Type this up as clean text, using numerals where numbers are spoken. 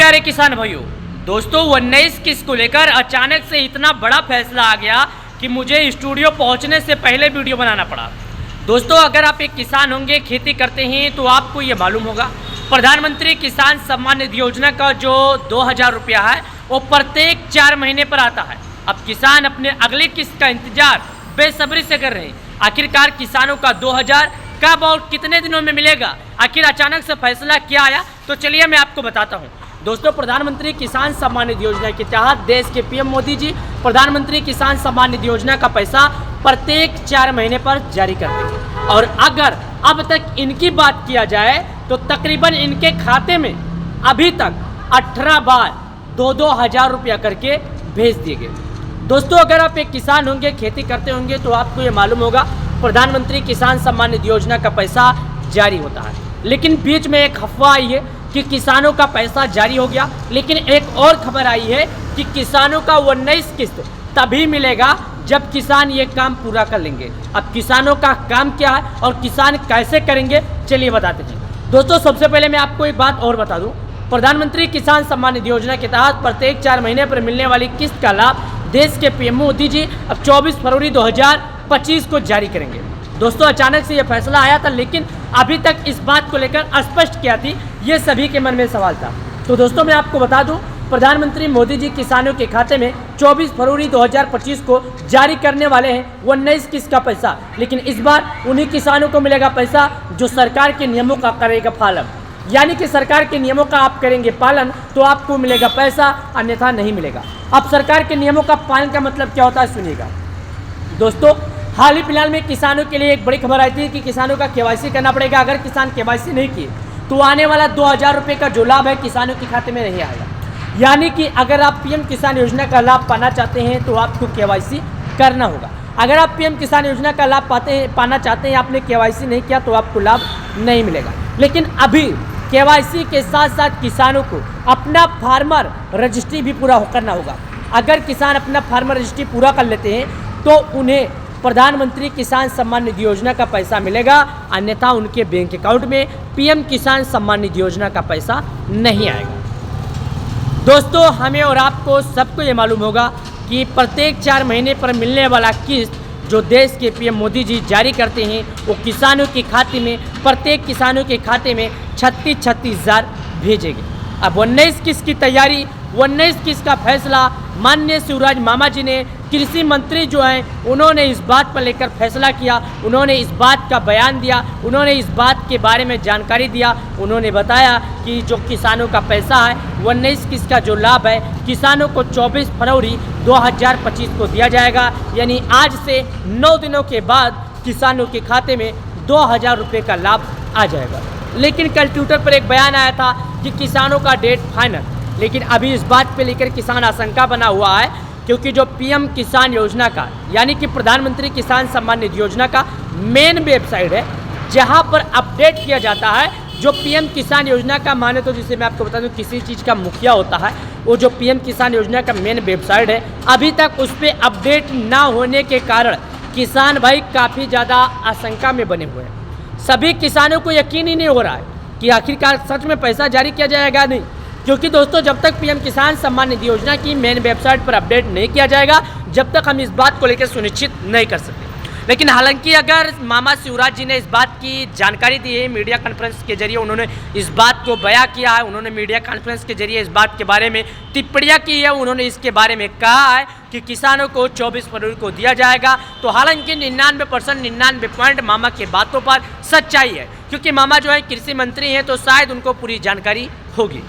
प्यारे किसान भाइयों, दोस्तों 19 किस्त को लेकर अचानक से इतना बड़ा फैसला आ गया कि मुझे स्टूडियो पहुंचने से पहले वीडियो बनाना पड़ा। दोस्तों, अगर आप एक किसान होंगे, खेती करते हैं, तो आपको ये मालूम होगा प्रधानमंत्री किसान सम्मान निधि योजना का जो 2000 रुपया है वो प्रत्येक 4 महीने पर आता है। अब किसान अपने अगली किस्त का इंतजार बेसब्री से कर रहे हैं। आखिरकार किसानों का 2000 कब और कितने दिनों में मिलेगा? आखिर अचानक से फैसला क्या आया, तो चलिए मैं आपको बताता हूं। दोस्तों, प्रधानमंत्री किसान सम्मान निधि योजना के तहत देश के पीएम मोदी जी प्रधानमंत्री किसान सम्मान निधि योजना का पैसा प्रत्येक 4 महीने पर जारी करते हैं। और अगर अब तक इनकी बात किया जाए तो तकरीबन इनके खाते में अभी तक 18 बार 2-2 हज़ार रुपया करके भेज दिए गए। दोस्तों, अगर आप एक किसान होंगे, खेती करते होंगे, तो आपको ये मालूम होगा प्रधानमंत्री किसान सम्मान निधि योजना का पैसा जारी होता है। लेकिन बीच में एक अफवाह आई है कि किसानों का पैसा जारी हो गया, लेकिन एक और खबर आई है कि किसानों का 19 किस्त तभी मिलेगा जब किसान ये काम पूरा कर लेंगे। अब किसानों का काम क्या है और किसान कैसे करेंगे, चलिए बताते हैं। दोस्तों, सबसे पहले मैं आपको एक बात और बता दूं, प्रधानमंत्री किसान सम्मान निधि योजना के तहत प्रत्येक 4 महीने पर मिलने वाली किस्त का लाभ देश के पीएम मोदी जी अब 24 फरवरी 2025 को जारी करेंगे। दोस्तों, अचानक से यह फैसला आया था, लेकिन अभी तक इस बात को लेकर स्पष्ट क्या थी, ये सभी के मन में सवाल था। तो दोस्तों, मैं आपको बता दूं, प्रधानमंत्री मोदी जी किसानों के खाते में 24 फरवरी 2025 को जारी करने वाले हैं 19 किस्त का पैसा। लेकिन इस बार उन्हीं किसानों को मिलेगा पैसा जो सरकार के नियमों का करेगा पालन। यानी कि सरकार के नियमों का आप करेंगे पालन तो आपको मिलेगा पैसा, अन्यथा नहीं मिलेगा। अब सरकार के नियमों का पालन का मतलब क्या होता है, सुनिएगा। दोस्तों, हाल ही फिलहाल में किसानों के लिए एक बड़ी खबर आई थी कि किसानों का केवाईसी करना पड़ेगा। अगर किसान केवाईसी नहीं किए तो आने वाला 2000 रुपये का जो लाभ है किसानों के खाते में नहीं आएगा। यानी कि अगर आप पीएम किसान योजना का लाभ पाना चाहते हैं तो आपको केवाईसी करना होगा। अगर आप पीएम किसान योजना का लाभ पाना चाहते हैं, आपने केवाईसी नहीं किया तो आपको लाभ नहीं मिलेगा। लेकिन अभी केवाईसी के साथ साथ किसानों को अपना फार्मर रजिस्ट्री भी पूरा करना होगा। अगर किसान अपना फार्मर रजिस्ट्री पूरा कर लेते हैं तो उन्हें प्रधानमंत्री किसान सम्मान निधि योजना का पैसा मिलेगा, अन्यथा उनके बैंक अकाउंट में पीएम किसान सम्मान निधि योजना का पैसा नहीं आएगा। दोस्तों, हमें और आपको सबको ये मालूम होगा कि प्रत्येक 4 महीने पर मिलने वाला किस्त जो देश के पीएम मोदी जी जारी करते हैं वो किसानों के खाते में, प्रत्येक किसानों के खाते में 36 हज़ार भेजेंगे। अब 19 किस्त की तैयारी, 19 किस्त का फैसला माननीय शिवराज मामा जी ने, कृषि मंत्री जो हैं, उन्होंने इस बात पर लेकर फैसला किया, उन्होंने इस बात का बयान दिया, उन्होंने इस बात के बारे में जानकारी दिया। उन्होंने बताया कि जो किसानों का पैसा है 19 किस्त का जो लाभ है किसानों को 24 फरवरी 2025 को दिया जाएगा। यानी आज से 9 दिनों के बाद किसानों के खाते में 2000 रुपये का लाभ आ जाएगा। लेकिन कल ट्विटर पर एक बयान आया था कि किसानों का डेट फाइनल, लेकिन अभी इस बात पे लेकर किसान आशंका बना हुआ है, क्योंकि जो पीएम किसान योजना का यानी कि प्रधानमंत्री किसान सम्मान निधि योजना का मेन वेबसाइट है जहां पर अपडेट किया जाता है। जो पीएम किसान योजना का माने तो, जिसे मैं आपको बता दूं, किसी चीज़ का मुखिया होता है, वो जो पीएम किसान योजना का मेन वेबसाइट है, अभी तक उस पर अपडेट ना होने के कारण किसान भाई काफ़ी ज़्यादा आशंका में बने हुए हैं। सभी किसानों को यकीन ही नहीं हो रहा है कि आखिरकार सच में पैसा जारी किया जाएगा नहीं, क्योंकि दोस्तों जब तक पीएम किसान सम्मान निधि योजना की मेन वेबसाइट पर अपडेट नहीं किया जाएगा, जब तक हम इस बात को लेकर सुनिश्चित नहीं कर सकते। लेकिन हालांकि अगर मामा शिवराज जी ने इस बात की जानकारी दी है, मीडिया कॉन्फ्रेंस के जरिए उन्होंने इस बात को बयां किया है, उन्होंने मीडिया कॉन्फ्रेंस के जरिए इस बात के बारे में टिप्पणियां की है, उन्होंने इसके बारे में कहा है कि किसानों को 24 फरवरी को दिया जाएगा। तो हालांकि 99% 99 पॉइंट मामा की बातों पर सच्चाई है, क्योंकि मामा जो है कृषि मंत्री हैं तो शायद उनको पूरी जानकारी होगी।